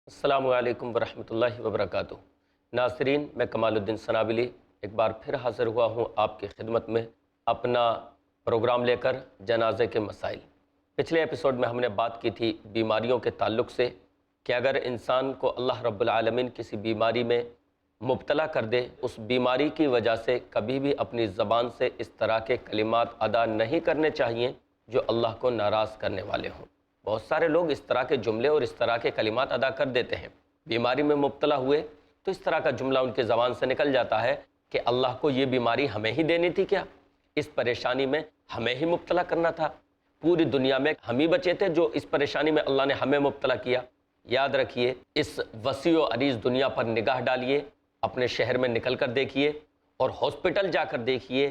السلام علیکم ورحمۃ اللہ وبرکاتہ۔ ناظرین، میں کمال الدین سنابلی ایک بار پھر حاضر ہوا ہوں آپ کی خدمت میں اپنا پروگرام لے کر جنازے کے مسائل۔ پچھلے ایپیسوڈ میں ہم نے بات کی تھی بیماریوں کے تعلق سے کہ اگر انسان کو اللہ رب العالمین کسی بیماری میں مبتلا کر دے، اس بیماری کی وجہ سے کبھی بھی اپنی زبان سے اس طرح کے کلمات ادا نہیں کرنے چاہیے جو اللہ کو ناراض کرنے والے ہوں۔ بہت سارے لوگ اس طرح کے جملے اور اس طرح کے کلمات ادا کر دیتے ہیں۔ بیماری میں مبتلا ہوئے تو اس طرح کا جملہ ان کے زبان سے نکل جاتا ہے کہ اللہ کو یہ بیماری ہمیں ہی دینی تھی کیا؟ اس پریشانی میں ہمیں ہی مبتلا کرنا تھا؟ پوری دنیا میں ہم ہی بچے تھے جو اس پریشانی میں اللہ نے ہمیں مبتلا کیا؟ یاد رکھیے، اس وسیع و عریض دنیا پر نگاہ ڈالیے، اپنے شہر میں نکل کر دیکھیے اور ہاسپٹل جا کر دیکھیے،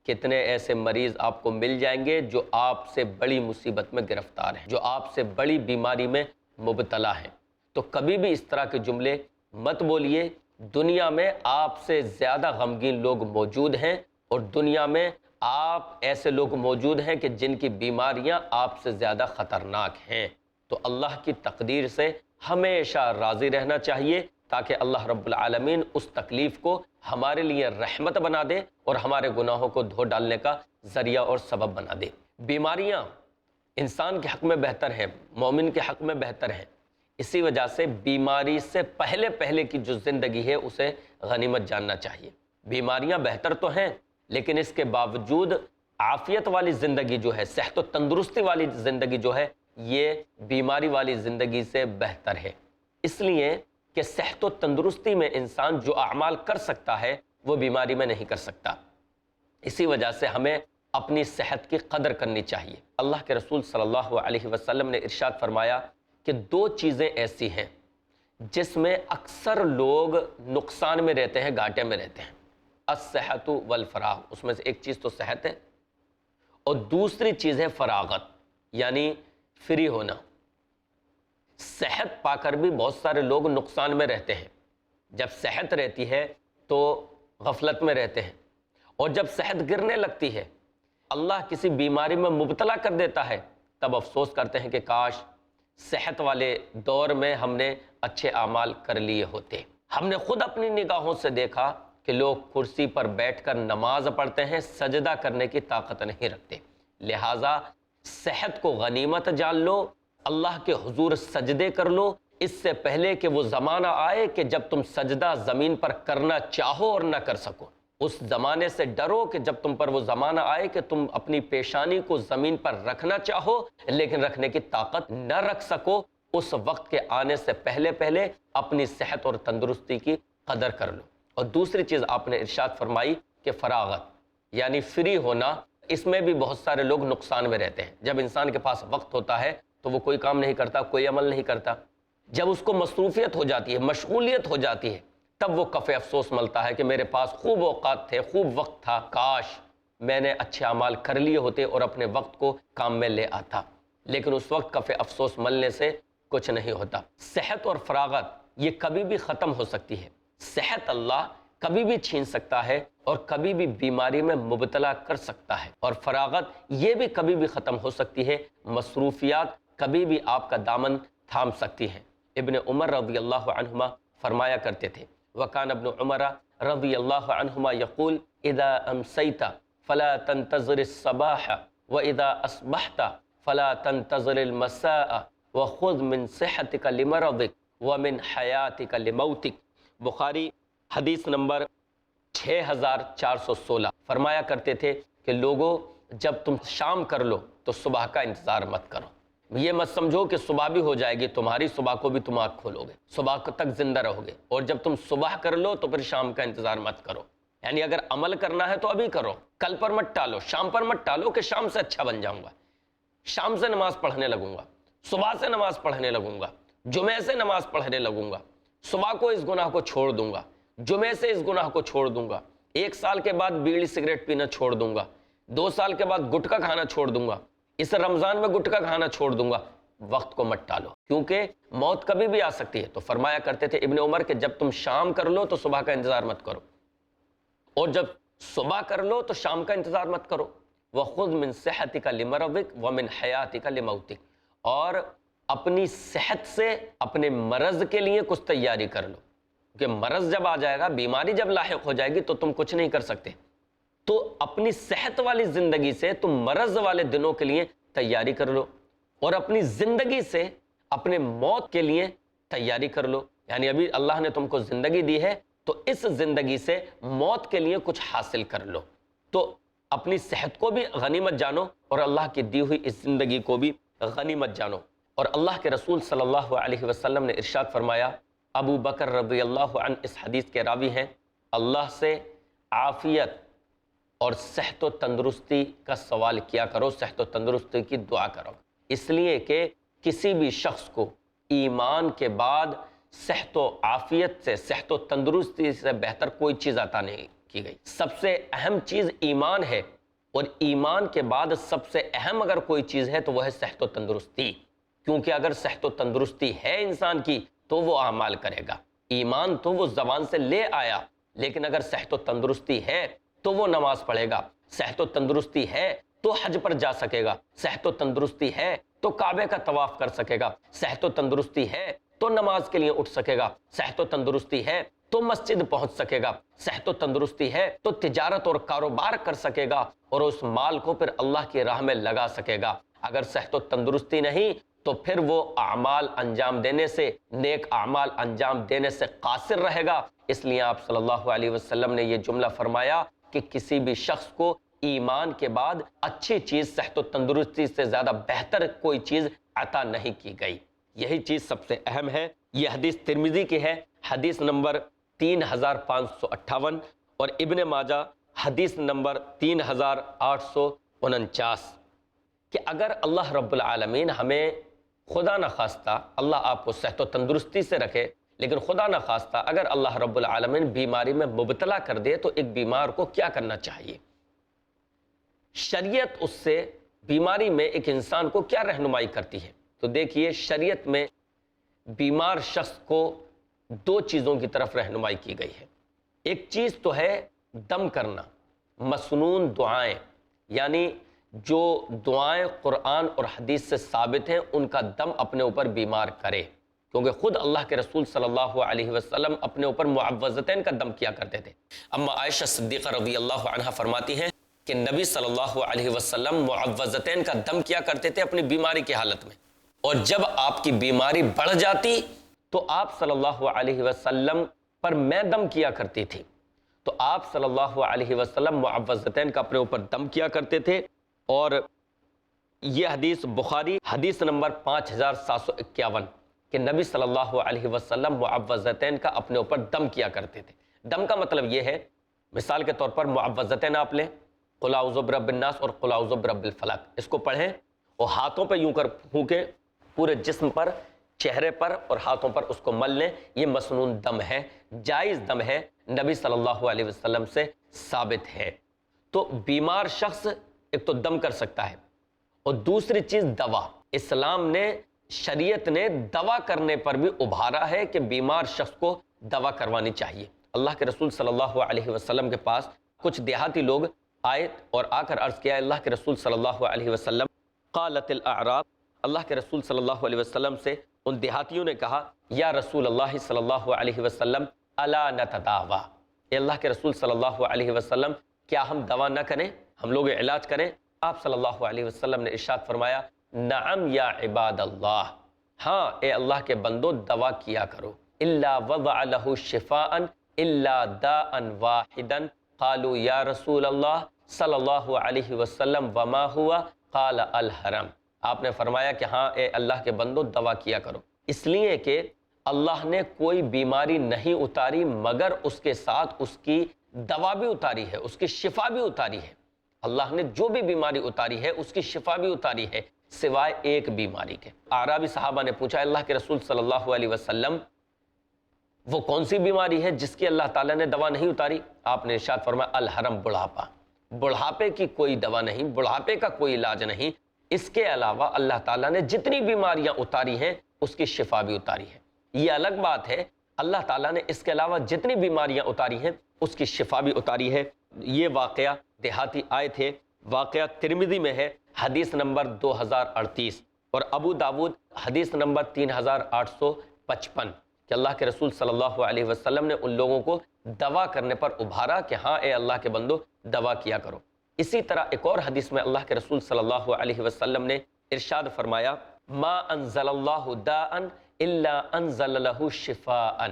کتنے ایسے مریض آپ کو مل جائیں گے جو آپ سے بڑی مصیبت میں گرفتار ہیں، جو آپ سے بڑی بیماری میں مبتلا ہیں۔ تو کبھی بھی اس طرح کے جملے مت بولیے۔ دنیا میں آپ سے زیادہ غمگین لوگ موجود ہیں، اور دنیا میں آپ ایسے لوگ موجود ہیں کہ جن کی بیماریاں آپ سے زیادہ خطرناک ہیں۔ تو اللہ کی تقدیر سے ہمیشہ راضی رہنا چاہیے تاکہ اللہ رب العالمین اس تکلیف کو ہمارے لیے رحمت بنا دے اور ہمارے گناہوں کو دھو ڈالنے کا ذریعہ اور سبب بنا دے۔ بیماریاں انسان کے حق میں بہتر ہیں، مومن کے حق میں بہتر ہیں۔ اسی وجہ سے بیماری سے پہلے کی جو زندگی ہے اسے غنیمت جاننا چاہیے۔ بیماریاں بہتر تو ہیں، لیکن اس کے باوجود عافیت والی زندگی جو ہے، صحت و تندرستی والی زندگی جو ہے، یہ بیماری والی زندگی سے بہتر ہے۔ اس لیے کہ صحت و تندرستی میں انسان جو اعمال کر سکتا ہے وہ بیماری میں نہیں کر سکتا۔ اسی وجہ سے ہمیں اپنی صحت کی قدر کرنی چاہیے۔ اللہ کے رسول صلی اللہ علیہ وسلم نے ارشاد فرمایا کہ دو چیزیں ایسی ہیں جس میں اکثر لوگ نقصان میں رہتے ہیں، گھاٹے میں رہتے ہیں۔ الصحت والفراغ، اس میں سے ایک چیز تو صحت ہے اور دوسری چیز ہے فراغت، یعنی فری ہونا۔ صحت پا کر بھی بہت سارے لوگ نقصان میں رہتے ہیں۔ جب صحت رہتی ہے تو غفلت میں رہتے ہیں، اور جب صحت گرنے لگتی ہے، اللہ کسی بیماری میں مبتلا کر دیتا ہے، تب افسوس کرتے ہیں کہ کاش صحت والے دور میں ہم نے اچھے اعمال کر لیے ہوتے۔ ہم نے خود اپنی نگاہوں سے دیکھا کہ لوگ کرسی پر بیٹھ کر نماز پڑھتے ہیں، سجدہ کرنے کی طاقت نہیں رکھتے۔ لہٰذا صحت کو غنیمت جان لو، اللہ کے حضور سجدے کر لو، اس سے پہلے کہ وہ زمانہ آئے کہ جب تم سجدہ زمین پر کرنا چاہو اور نہ کر سکو۔ اس زمانے سے ڈرو کہ جب تم پر وہ زمانہ آئے کہ تم اپنی پیشانی کو زمین پر رکھنا چاہو لیکن رکھنے کی طاقت نہ رکھ سکو۔ اس وقت کے آنے سے پہلے اپنی صحت اور تندرستی کی قدر کر لو۔ اور دوسری چیز آپ نے ارشاد فرمائی کہ فراغت، یعنی فری ہونا۔ اس میں بھی بہت سارے لوگ نقصان میں رہتے ہیں۔ جب انسان کے پاس وقت ہوتا ہے تو وہ کوئی کام نہیں کرتا، کوئی عمل نہیں کرتا۔ جب اس کو مصروفیت ہو جاتی ہے، مشغولیت ہو جاتی ہے، تب وہ کف افسوس ملتا ہے کہ میرے پاس خوب اوقات تھے، خوب وقت تھا، کاش میں نے اچھے اعمال کر لیے ہوتے اور اپنے وقت کو کام میں لے آتا۔ لیکن اس وقت کف افسوس ملنے سے کچھ نہیں ہوتا۔ صحت اور فراغت یہ کبھی بھی ختم ہو سکتی ہے۔ صحت اللہ کبھی بھی چھین سکتا ہے اور کبھی بھی بیماری میں مبتلا کر سکتا ہے، اور فراغت یہ بھی کبھی بھی ختم ہو سکتی ہے۔ مصروفیات کبھی بھی آپ کا دامن تھام سکتی ہیں۔ ابن عمر رضی اللہ عنہما فرمایا کرتے تھے، وکان ابن عمر رضی اللہ عنہما یقول اذا امسیت فلا تنتظر الصباح واذا اصبحت فلا تنتظر المساء وخذ من صحتك لمرضك ومن حیاتك لموتك۔ بخاری حدیث نمبر 6416 فرمایا کرتے تھے کہ لوگوں، جب تم شام کر لو تو صبح کا انتظار مت کرو۔ یہ مت سمجھو کہ صبح بھی ہو جائے گی تمہاری، صبح کو بھی تم آنکھ کھولو گے، صبح تک زندہ رہو گے، اور جب تم صبح کر لو تو پھر شام کا انتظار مت کرو۔ یعنی اگر عمل کرنا ہے تو ابھی کرو، کل پر مت ٹالو، شام پر مت ٹالو کہ شام سے اچھا بن جاؤں گا، شام سے نماز پڑھنے لگوں گا، صبح سے نماز پڑھنے لگوں گا، جمعے سے نماز پڑھنے لگوں گا، صبح کو اس گناہ کو چھوڑ دوں گا، جمعے سے اس گناہ کو چھوڑ دوں گا، 1 سال کے بعد بیڑی سگریٹ پینا چھوڑ دوں گا، 2 سال کے بعد گٹکا کھانا چھوڑ دوں گا، اس رمضان میں گٹکا کھانا چھوڑ دوں گا۔ وقت کو مت ٹالو، کیونکہ موت کبھی بھی آ سکتی ہے۔ تو فرمایا کرتے تھے ابن عمر کہ جب تم شام کر لو تو صبح کا انتظار مت کرو، اور جب صبح کر لو تو شام کا انتظار مت کرو۔ وَخُذْ مِنْ صِحَّتِكَ لِمَرَضِكَ وَمِنْ حَيَاتِكَ لِمَوْتِكَ، اور اپنی صحت سے اپنے مرض کے لیے کچھ تیاری کر لو، کہ مرض جب آ جائے گا، بیماری جب لاحق ہو جائے گی تو تم کچھ نہیں کر سکتے۔ تو اپنی صحت والی زندگی سے تم مرض والے دنوں کے لیے تیاری کر لو، اور اپنی زندگی سے اپنے موت کے لیے تیاری کر لو۔ یعنی ابھی اللہ نے تم کو زندگی دی ہے تو اس زندگی سے موت کے لیے کچھ حاصل کر لو۔ تو اپنی صحت کو بھی غنیمت جانو اور اللہ کی دی ہوئی اس زندگی کو بھی غنیمت جانو۔ اور اللہ کے رسول صلی اللہ علیہ وسلم نے ارشاد فرمایا، ابو بکر رضی اللہ عنہ اس حدیث کے راوی ہیں، اللہ سے عافیت اور صحت و تندرستی کا سوال کیا کرو، صحت و تندرستی کی دعا کرو، اس لیے کہ کسی بھی شخص کو ایمان کے بعد صحت و عافیت سے، صحت و تندرستی سے بہتر کوئی چیز عطا نہیں کی گئی۔ سب سے اہم چیز ایمان ہے، اور ایمان کے بعد سب سے اہم اگر کوئی چیز ہے تو وہ ہے صحت و تندرستی، کیونکہ اگر صحت و تندرستی ہے انسان کی تو وہ اعمال کرے گا۔ ایمان تو وہ زبان سے لے آیا، لیکن اگر صحت و تندرستی ہے تو وہ نماز پڑھے گا، صحت و تندرستی ہے تو حج پر جا سکے گا، صحت و تندرستی ہے تو کعبے کا طواف کر سکے گا، صحت و تندرستی ہے تو نماز کے لیے اٹھ سکے گا، صحت و تندرستی ہے تو مسجد پہنچ سکے گا، صحت و تندرستی ہے تو تجارت اور کاروبار کر سکے گا اور اس مال کو پھر اللہ کی راہ میں لگا سکے گا۔ اگر صحت و تندرستی نہیں تو پھر وہ اعمال انجام دینے سے، نیک اعمال انجام دینے سے قاصر رہے گا۔ اس لیے آپ صلی اللہ علیہ وسلم نے یہ جملہ فرمایا کہ کسی بھی شخص کو ایمان کے بعد اچھی چیز صحت و تندرستی سے زیادہ بہتر کوئی چیز عطا نہیں کی گئی، یہی چیز سب سے اہم ہے۔ یہ حدیث ترمذی کی ہے، حدیث نمبر 3558، اور ابن ماجہ حدیث نمبر 3849، کہ اگر اللہ رب العالمین ہمیں خدا نخواستہ، اللہ آپ کو صحت و تندرستی سے رکھے، لیکن خدا نخواستہ اگر اللہ رب العالمین بیماری میں مبتلا کر دے تو ایک بیمار کو کیا کرنا چاہیے؟ شریعت اس سے بیماری میں ایک انسان کو کیا رہنمائی کرتی ہے؟ تو دیکھیے، شریعت میں بیمار شخص کو دو چیزوں کی طرف رہنمائی کی گئی ہے۔ ایک چیز تو ہے دم کرنا، مسنون دعائیں، یعنی جو دعائیں قرآن اور حدیث سے ثابت ہیں ان کا دم اپنے اوپر بیمار کرے، کیونکہ خود اللہ کے رسول صلی اللہ علیہ وسلم اپنے اوپر معوذتین کا دم کیا کرتے تھے۔ اما عائشہ صدیقہ رضی اللہ عنہا فرماتی ہیں کہ نبی صلی اللہ علیہ وسلم معوذتین کا دم کیا کرتے تھے اپنی بیماری کی حالت میں، اور جب آپ کی بیماری بڑھ جاتی تو آپ صلی اللہ علیہ وسلم پر میں دم کیا کرتی تھی، تو آپ صلی اللہ علیہ وسلم معوذتین کا اپنے اوپر دم کیا کرتے تھے۔ اور یہ حدیث بخاری حدیث نمبر 5751، کہ نبی صلی اللہ علیہ وسلم معوذتین کا اپنے اوپر دم کیا کرتے تھے۔ دم کا مطلب یہ ہے، مثال کے طور پر معوذتین آپ لیں، قل اعوذ برب الناس اور قل اعوذ برب الفلق، اس کو پڑھیں اور ہاتھوں پہ یوں کر پھونکیں، پورے جسم پر، چہرے پر اور ہاتھوں پر اس کو مل لیں۔ یہ مسنون دم ہے، جائز دم ہے، نبی صلی اللہ علیہ وسلم سے ثابت ہے۔ تو بیمار شخص ایک تو دم کر سکتا ہے، اور دوسری چیز دوا۔ اسلام نے، شریعت نے دوا کرنے پر بھی ابھارا ہے کہ بیمار شخص کو دوا کروانی چاہیے۔ اللہ کے رسول صلی اللہ علیہ وسلم کے پاس کچھ دیہاتی لوگ آئے اور آ کر عرض کیا، اللہ کے رسول صلی اللہ علیہ وسلم، قالت الاعراب، اللہ کے رسول صلی اللہ علیہ وسلم سے ان دیہاتیوں نے کہا، یا رسول اللہ صلی اللہ علیہ وسلم الا نتداوا، اے اللہ کے رسول صلی اللہ علیہ وسلم کیا ہم دوا نہ کریں، ہم لوگ علاج کریں؟ آپ صلی اللہ علیہ وسلم نے ارشاد فرمایا، نعم یا عباد اللہ، ہاں اے اللہ کے بندو دوا کیا کرو، الا وضع له شفاء الا داء واحدا قالوا یا رسول اللہ صلی اللہ علیہ وسلم وما ہوا قال الحرم۔ آپ نے فرمایا کہ ہاں اے اللہ کے بندو دوا کیا کرو، اس لیے کہ اللہ نے کوئی بیماری نہیں اتاری مگر اس کے ساتھ اس کی دوا بھی اتاری ہے، اس کی شفا بھی اتاری ہے۔ اللہ نے جو بھی بیماری اتاری ہے اس کی شفا بھی اتاری ہے، سوائے ایک بیماری کے۔ اعرابی صحابہ نے پوچھا، اللہ کے رسول صلی اللہ علیہ وسلم وہ کون سی بیماری ہے جس کی اللہ تعالیٰ نے دوا نہیں اتاری؟ آپ نے ارشاد فرمایا، الحرم، بڑھاپا۔ بڑھاپے کی کوئی دوا نہیں، بڑھاپے کا کوئی علاج نہیں، اس کے علاوہ اللہ تعالیٰ نے جتنی بیماریاں اتاری ہیں اس کی شفا بھی اتاری ہے۔ یہ الگ بات ہے، اللہ تعالیٰ نے اس کے علاوہ جتنی بیماریاں اتاری ہیں اس کی شفا بھی اتاری ہے۔ یہ واقعہ دیہاتی آئے تھے، واقعہ ترمذی میں ہے، حدیث نمبر 2038، اور ابو داود حدیث نمبر 3855 کہ اللہ کے رسول صلی اللہ علیہ وسلم نے ان لوگوں کو دوا کرنے پر ابھارا کہ ہاں اے اللہ کے بندو دوا کیا کرو۔ اسی طرح ایک اور حدیث میں اللہ کے رسول صلی اللہ علیہ وسلم نے ارشاد فرمایا ما انزل اللہ داء الا انزل له شفاء،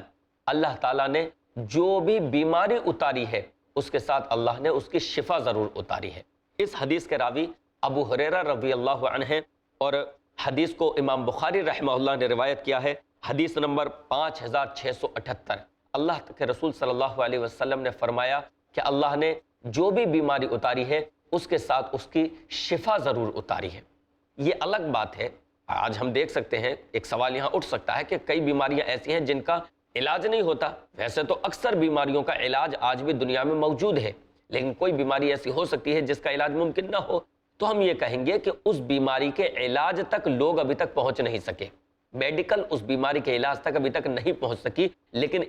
اللہ تعالیٰ نے جو بھی بیماری اتاری ہے اس کے ساتھ اللہ نے اس کی شفا ضرور اتاری ہے۔ اس حدیث کے راوی ابو ہریرہ رضی اللہ عنہ ہیں اور حدیث کو امام بخاری رحمہ اللہ نے روایت کیا ہے، حدیث نمبر 5678۔ اللہ کے رسول صلی اللہ علیہ وسلم نے فرمایا کہ اللہ نے جو بھی بیماری اتاری ہے اس کے ساتھ اس کی شفا ضرور اتاری ہے۔ یہ الگ بات ہے، آج ہم دیکھ سکتے ہیں، ایک سوال یہاں اٹھ سکتا ہے کہ کئی بیماریاں ایسی ہیں جن کا علاج نہیں ہوتا۔ ویسے تو اکثر بیماریوں کا علاج آج بھی دنیا میں موجود ہے، لیکن کوئی بیماری ایسی ہو سکتی ہے جس کا علاج ممکن نہ ہو، تو ہم یہ کہیں گے کہ اس بیماری کے علاج تک لوگ ابھی تک پہنچ نہیں سکے، میڈیکل اس بیماری کے علاج تک ابھی تک نہیں پہنچ سکی، لیکن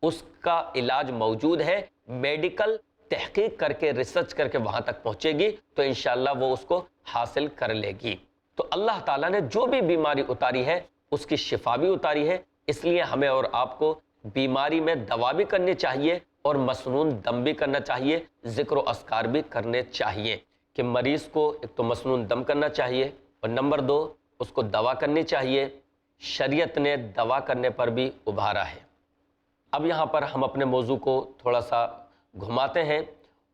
اس کا علاج موجود ہے۔ میڈیکل تحقیق کر کے ریسرچ کر کے وہاں تک پہنچے گی تو انشاءاللہ وہ اس کو حاصل کر لے گی۔ تو اللہ تعالیٰ نے جو بھی بیماری اتاری ہے اس کی شفا بھی اتاری ہے، اس لیے ہمیں اور آپ کو بیماری میں دوا بھی کرنی چاہیے اور مسنون دم بھی کرنا چاہیے، ذکر و اذکار بھی کرنے چاہیے کہ مریض کو ایک تو مسنون دم کرنا چاہیے اور نمبر 2 اس کو دوا کرنی چاہیے۔ شریعت نے دوا کرنے پر بھی ابھارا ہے۔ اب یہاں پر ہم اپنے موضوع کو تھوڑا سا گھماتے ہیں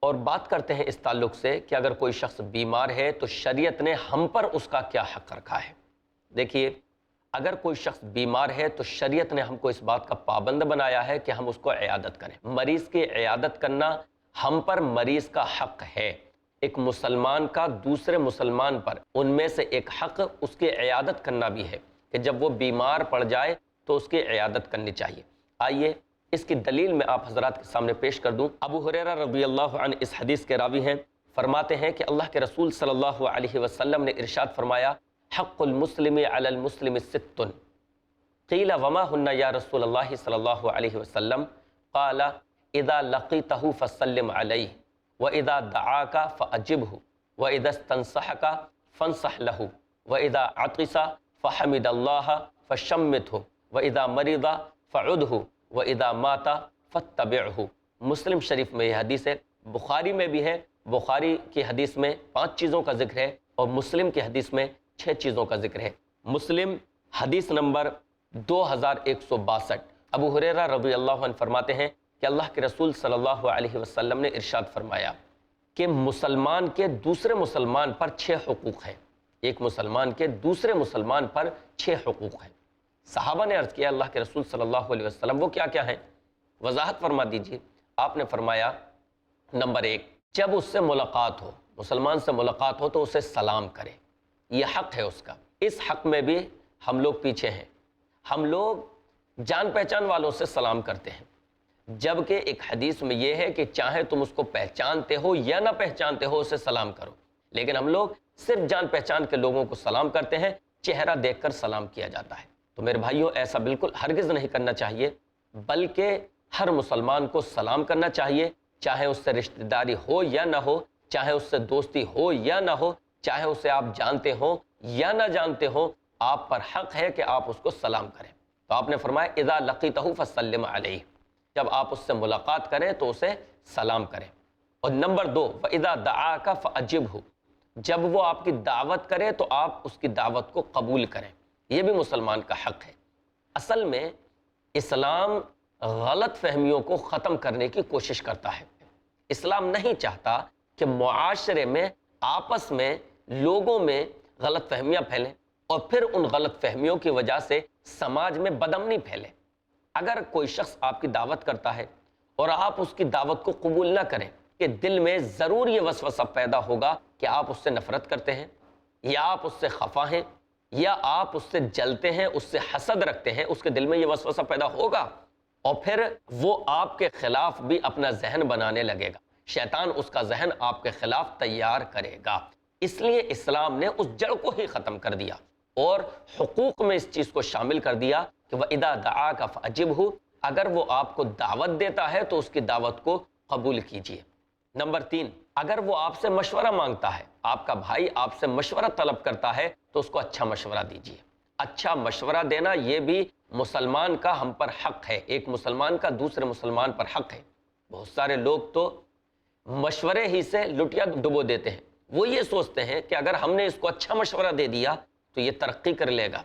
اور بات کرتے ہیں اس تعلق سے کہ اگر کوئی شخص بیمار ہے تو شریعت نے ہم پر اس کا کیا حق رکھا ہے۔ دیکھیے، اگر کوئی شخص بیمار ہے تو شریعت نے ہم کو اس بات کا پابند بنایا ہے کہ ہم اس کو عیادت کریں۔ مریض کی عیادت کرنا ہم پر مریض کا حق ہے۔ ایک مسلمان کا دوسرے مسلمان پر ان میں سے ایک حق اس کی عیادت کرنا بھی ہے کہ جب وہ بیمار پڑ جائے تو اس کی عیادت کرنی چاہیے۔ آئیے اس کی دلیل میں آپ حضرات کے سامنے پیش کر دوں۔ ابو ہریرہ رضی اللہ عنہ اس حدیث کے راوی ہیں، فرماتے ہیں کہ اللہ کے رسول صلی اللہ علیہ وسلم نے ارشاد فرمایا حق المسلم علی المسلم ست قیل وما ہن یا رسول اللہ صلی اللہ علیہ وسلم قال اذا لقیتہ فسلم علیہ واذا دعاک فاجبہ واذا استنصحک فانصح لہ واذا عطس فحمد اللہ فشمتہ واذا مرض فعدہ وَإِذَا مَاتَ فَاتَّبِعْهُ۔ مسلم شریف میں یہ حدیث ہے، بخاری میں بھی ہے۔ بخاری کی حدیث میں 5 چیزوں کا ذکر ہے اور مسلم کی حدیث میں 6 چیزوں کا ذکر ہے۔ مسلم حدیث نمبر 2162۔ ابو ہریرہ رضی اللہ عنہ فرماتے ہیں کہ اللہ کے رسول صلی اللہ علیہ وسلم نے ارشاد فرمایا کہ مسلمان کے دوسرے مسلمان پر 6 حقوق ہیں۔ ایک مسلمان کے دوسرے مسلمان پر 6 حقوق ہیں۔ صحابہ نے عرض کیا اللہ کے رسول صلی اللہ علیہ وسلم وہ کیا کیا ہیں؟ وضاحت فرما دیجئے۔ آپ نے فرمایا نمبر 1، جب اس سے ملاقات ہو، مسلمان سے ملاقات ہو تو اسے سلام کرے، یہ حق ہے اس کا۔ اس حق میں بھی ہم لوگ پیچھے ہیں، ہم لوگ جان پہچان والوں سے سلام کرتے ہیں، جبکہ ایک حدیث میں یہ ہے کہ چاہے تم اس کو پہچانتے ہو یا نہ پہچانتے ہو اسے سلام کرو، لیکن ہم لوگ صرف جان پہچان کے لوگوں کو سلام کرتے ہیں، چہرہ دیکھ کر سلام کیا جاتا ہے۔ تو میرے بھائیوں ایسا بالکل ہرگز نہیں کرنا چاہیے، بلکہ ہر مسلمان کو سلام کرنا چاہیے، چاہے اس سے رشتہ داری ہو یا نہ ہو، چاہے اس سے دوستی ہو یا نہ ہو، چاہے اسے آپ جانتے ہوں یا نہ جانتے ہوں، آپ پر حق ہے کہ آپ اس کو سلام کریں۔ تو آپ نے فرمایا اذا لقیتہ فسلم علیہ، جب آپ اس سے ملاقات کریں تو اسے سلام کریں۔ اور نمبر 2، واذا دعاک فاجبہ، جب وہ آپ کی دعوت کرے تو آپ اس کی دعوت کو قبول کریں، یہ بھی مسلمان کا حق ہے۔ اصل میں اسلام غلط فہمیوں کو ختم کرنے کی کوشش کرتا ہے۔ اسلام نہیں چاہتا کہ معاشرے میں آپس میں لوگوں میں غلط فہمیاں پھیلیں اور پھر ان غلط فہمیوں کی وجہ سے سماج میں بدامنی پھیلے۔ اگر کوئی شخص آپ کی دعوت کرتا ہے اور آپ اس کی دعوت کو قبول نہ کریں کہ دل میں ضرور یہ وسوسہ پیدا ہوگا کہ آپ اس سے نفرت کرتے ہیں یا آپ اس سے خفا ہیں یا آپ اس سے جلتے ہیں، اس سے حسد رکھتے ہیں، اس کے دل میں یہ وسوسہ پیدا ہوگا اور پھر وہ آپ کے خلاف بھی اپنا ذہن بنانے لگے گا، شیطان اس کا ذہن آپ کے خلاف تیار کرے گا۔ اس لیے اسلام نے اس جڑ کو ہی ختم کر دیا اور حقوق میں اس چیز کو شامل کر دیا کہ وَإِذَا دَعَاكَ فَأَجِبْهُ، اگر وہ آپ کو دعوت دیتا ہے تو اس کی دعوت کو قبول کیجیے۔ نمبر 3، اگر وہ آپ سے مشورہ مانگتا ہے، آپ کا بھائی آپ سے مشورہ طلب کرتا ہے تو اس کو اچھا مشورہ دیجیے۔ اچھا مشورہ دینا یہ بھی مسلمان کا ہم پر حق ہے، ایک مسلمان کا دوسرے مسلمان پر حق ہے۔ بہت سارے لوگ تو مشورے ہی سے لٹیا ڈبو دیتے ہیں، وہ یہ سوچتے ہیں کہ اگر ہم نے اس کو اچھا مشورہ دے دیا تو یہ ترقی کر لے گا،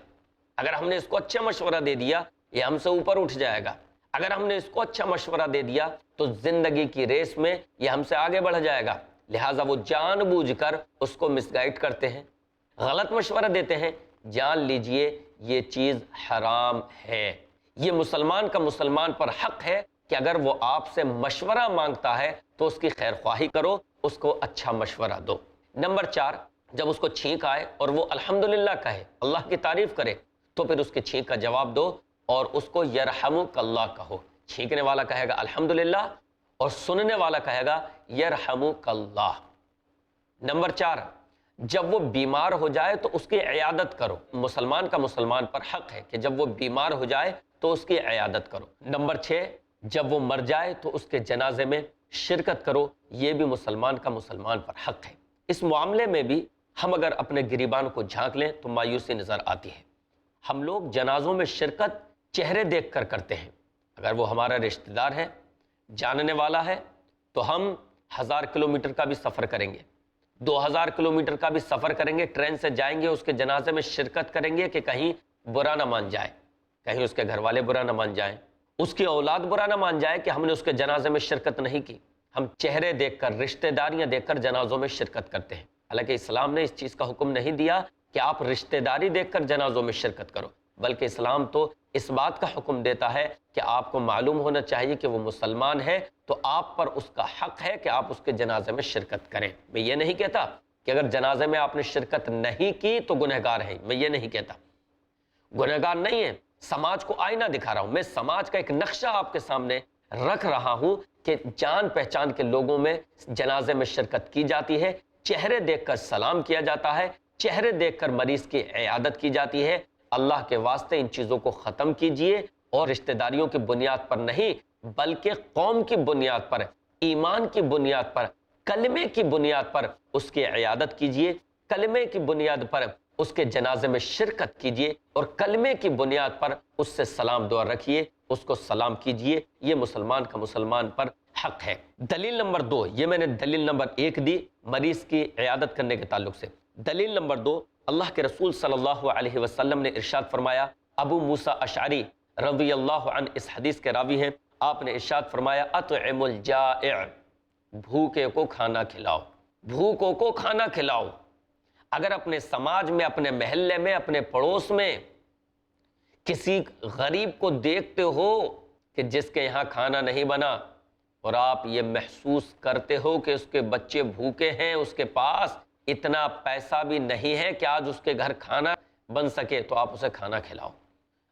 اگر ہم نے اس کو اچھا مشورہ دے دیا یہ ہم سے اوپر اٹھ جائے گا، اگر ہم نے اس کو اچھا مشورہ دے دیا تو زندگی کی ریس میں یہ ہم سے آگے بڑھ جائے گا، لہٰذا وہ جان بوجھ کر اس کو مس گائیڈ کرتے ہیں، غلط مشورہ دیتے ہیں۔ جان لیجئے یہ چیز حرام ہے۔ یہ مسلمان کا مسلمان پر حق ہے کہ اگر وہ آپ سے مشورہ مانگتا ہے تو اس کی خیر خواہی کرو، اس کو اچھا مشورہ دو۔ نمبر 4، جب اس کو چھینک آئے اور وہ الحمدللہ کہے، اللہ کی تعریف کرے، تو پھر اس کے چھینک کا جواب دو اور اس کو یرحمک اللہ کہو۔ چھینکنے والا کہے گا الحمدللہ اور سننے والا کہے گا یرحمک اللہ۔ نمبر 4، جب وہ بیمار ہو جائے تو اس کی عیادت کرو۔ مسلمان کا مسلمان پر حق ہے کہ جب وہ بیمار ہو جائے تو اس کی عیادت کرو۔ نمبر 6، جب وہ مر جائے تو اس کے جنازے میں شرکت کرو، یہ بھی مسلمان کا مسلمان پر حق ہے۔ اس معاملے میں بھی ہم اگر اپنے گریبان کو جھانک لیں تو مایوسی نظر آتی ہے۔ ہم لوگ جنازوں میں شرکت چہرے دیکھ کر کرتے ہیں، اگر وہ ہمارا رشتہ دار ہے، جاننے والا ہے، تو ہم 1000 کلومیٹر کا بھی سفر کریں گے، 2000 کلومیٹر کا بھی سفر کریں گے، ٹرین سے جائیں گے، اس کے جنازے میں شرکت کریں گے کہ کہیں برا نہ مان جائے، کہیں اس کے گھر والے برا نہ مان جائیں، اس کی اولاد برا نہ مان جائے کہ ہم نے اس کے جنازے میں شرکت نہیں کی۔ ہم چہرے دیکھ کر، رشتہ داریاں دیکھ کر جنازوں میں شرکت کرتے ہیں، حالانکہ اسلام نے اس چیز کا حکم نہیں دیا کہ آپ رشتہ داری دیکھ کر جنازوں میں شرکت کرو، بلکہ اسلام تو اس بات کا حکم دیتا ہے کہ آپ کو معلوم ہونا چاہیے کہ وہ مسلمان ہے، تو آپ پر اس کا حق ہے کہ آپ اس کے جنازے میں شرکت کریں۔ میں یہ نہیں کہتا کہ اگر جنازے میں آپ نے شرکت نہیں کی تو گنہگار ہیں، میں یہ نہیں کہتا، گنہگار نہیں ہے، سماج کو آئینہ دکھا رہا ہوں، میں سماج کا ایک نقشہ آپ کے سامنے رکھ رہا ہوں کہ جان پہچان کے لوگوں میں جنازے میں شرکت کی جاتی ہے، چہرے دیکھ کر سلام کیا جاتا ہے، چہرے دیکھ کر مریض کی عیادت کی جاتی ہے۔ اللہ کے واسطے ان چیزوں کو ختم کیجئے اور رشتہ داریوں کی بنیاد پر نہیں بلکہ قوم کی بنیاد پر، ایمان کی بنیاد پر، کلمے کی بنیاد پر اس کی عیادت کیجئے، کلمے کی بنیاد پر اس کے جنازے میں شرکت کیجئے اور کلمے کی بنیاد پر اس سے سلام دعا رکھیے، اس کو سلام کیجئے۔ یہ مسلمان کا مسلمان پر حق ہے۔ دلیل نمبر 2، یہ میں نے دلیل نمبر 1 دی مریض کی عیادت کرنے کے تعلق سے۔ دلیل نمبر 2، اللہ کے رسول صلی اللہ علیہ وسلم نے ارشاد فرمایا، ابو موسیٰ اشعری رضی اللہ عنہ اس حدیث کے راوی ہیں، آپ نے ارشاد فرمایا اطعم الجائع، بھوکے کو کھانا کھلاؤ، بھوکوں کو کھانا کھلاؤ۔ اگر اپنے سماج میں، اپنے محلے میں، اپنے پڑوس میں کسی غریب کو دیکھتے ہو کہ جس کے یہاں کھانا نہیں بنا اور آپ یہ محسوس کرتے ہو کہ اس کے بچے بھوکے ہیں، اس کے پاس اتنا پیسہ بھی نہیں ہے کہ آج اس کے گھر کھانا بن سکے، تو آپ اسے کھانا کھلاؤ۔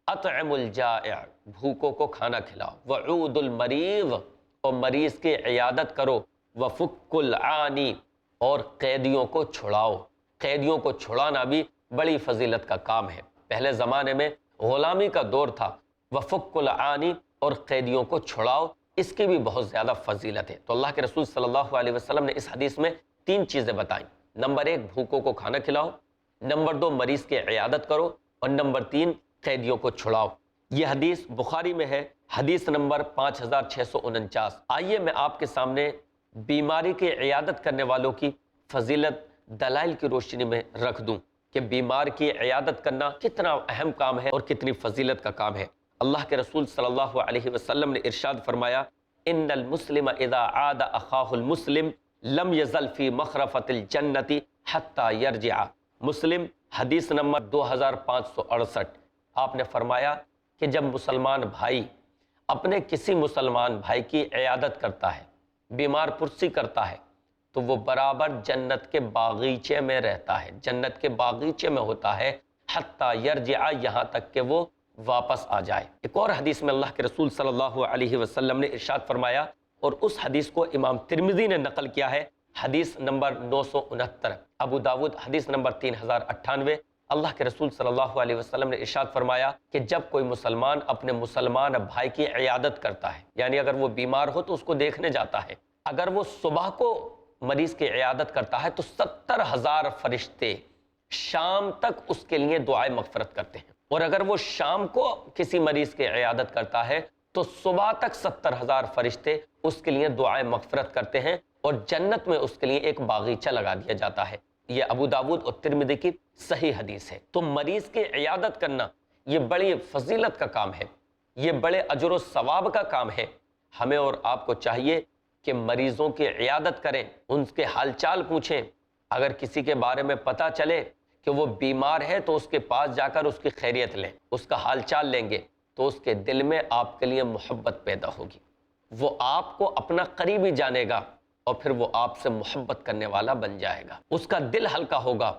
اطعم الجائع، بھوکوں کو کھانا کھلاؤ، وعود المریض، اور مریض کی عیادت کرو، وفک العانی، اور قیدیوں کو چھڑاؤ۔ قیدیوں کو چھڑانا بھی بڑی فضیلت کا کام ہے۔ پہلے زمانے میں غلامی کا دور تھا، وفک العانی، اور قیدیوں کو چھڑاؤ، اس کی بھی بہت زیادہ فضیلت ہے۔ تو اللہ کے رسول صلی اللہ علیہ وسلم نے اس حدیث میں 3 چیزیں بتائیں۔ نمبر 1، بھوکوں کو کھانا کھلاؤ، نمبر 2، مریض کی عیادت کرو، اور نمبر 3، قیدیوں کو چھڑاؤ۔ یہ حدیث بخاری میں ہے، حدیث نمبر 5649۔ آئیے میں آپ کے سامنے بیماری کی عیادت کرنے والوں کی فضیلت دلائل کی روشنی میں رکھ دوں کہ بیمار کی عیادت کرنا کتنا اہم کام ہے اور کتنی فضیلت کا کام ہے۔ اللہ کے رسول صلی اللہ علیہ وسلم نے ارشاد فرمایا، ان المسلم اذا عاد اخاہ المسلم لم یزل فی مخرفۃ الجنۃ حتی یرجع۔ مسلم حدیث نمبر 2568۔ آپ نے فرمایا کہ جب مسلمان بھائی اپنے کسی مسلمان بھائی کی عیادت کرتا ہے، بیمار پرسی کرتا ہے، تو وہ برابر جنت کے باغیچے میں رہتا ہے، جنت کے باغیچے میں ہوتا ہے، حتی یرجع، یہاں تک کہ وہ واپس آ جائے۔ ایک اور حدیث میں اللہ کے رسول صلی اللہ علیہ وسلم نے ارشاد فرمایا، اور اس حدیث کو امام ترمذی نے نقل کیا ہے، حدیث نمبر 969، ابو داود حدیث نمبر 3098۔ اللہ کے رسول صلی اللہ علیہ وسلم نے ارشاد فرمایا کہ جب کوئی مسلمان اپنے مسلمان بھائی کی عیادت کرتا ہے، یعنی اگر وہ بیمار ہو تو اس کو دیکھنے جاتا ہے، اگر وہ صبح کو مریض کی عیادت کرتا ہے تو 70,000 فرشتے شام تک اس کے لیے دعائے مغفرت کرتے ہیں، اور اگر وہ شام کو کسی مریض کی عیادت کرتا ہے تو صبح تک 70,000 فرشتے اس کے لیے دعائے مغفرت کرتے ہیں، اور جنت میں اس کے لیے ایک باغیچہ لگا دیا جاتا ہے۔ یہ ابو داود اور ترمذی کی صحیح حدیث ہے۔ تو مریض کی عیادت کرنا یہ بڑی فضیلت کا کام ہے، یہ بڑے اجر و ثواب کا کام ہے۔ ہمیں اور آپ کو چاہیے کہ مریضوں کی عیادت کریں، ان کے حال چال پوچھیں۔ اگر کسی کے بارے میں پتہ چلے کہ وہ بیمار ہے تو اس کے پاس جا کر اس کی خیریت لیں، اس کا حال چال لیں گے تو اس کے دل میں آپ کے لیے محبت پیدا ہوگی، وہ آپ کو اپنا قریبی جانے گا، اور پھر وہ آپ سے محبت کرنے والا بن جائے گا، اس کا دل ہلکا ہوگا،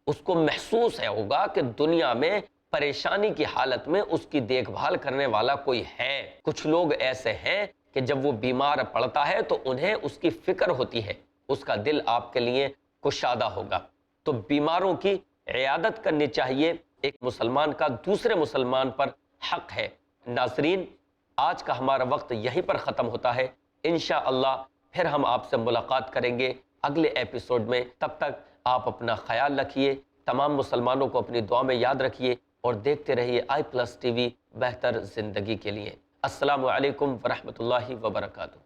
اس کو محسوس ہوگا کہ دنیا میں پریشانی کی حالت میں اس کی دیکھ بھال کرنے والا کوئی ہے۔ کچھ لوگ ایسے ہیں کہ جب وہ بیمار پڑتا ہے تو انہیں اس کی فکر ہوتی ہے، اس کا دل آپ کے لیے کشادہ ہوگا۔ تو بیماروں کی عیادت کرنی چاہیے، ایک مسلمان کا دوسرے مسلمان پر حق ہے۔ ناظرین، آج کا ہمارا وقت یہیں پر ختم ہوتا ہے، انشاءاللہ پھر ہم آپ سے ملاقات کریں گے اگلے ایپیسوڈ میں۔ تب تک آپ اپنا خیال رکھیے، تمام مسلمانوں کو اپنی دعا میں یاد رکھیے، اور دیکھتے رہیے i+ TV، بہتر زندگی کے لیے۔ السلام علیکم ورحمۃ اللہ وبرکاتہ۔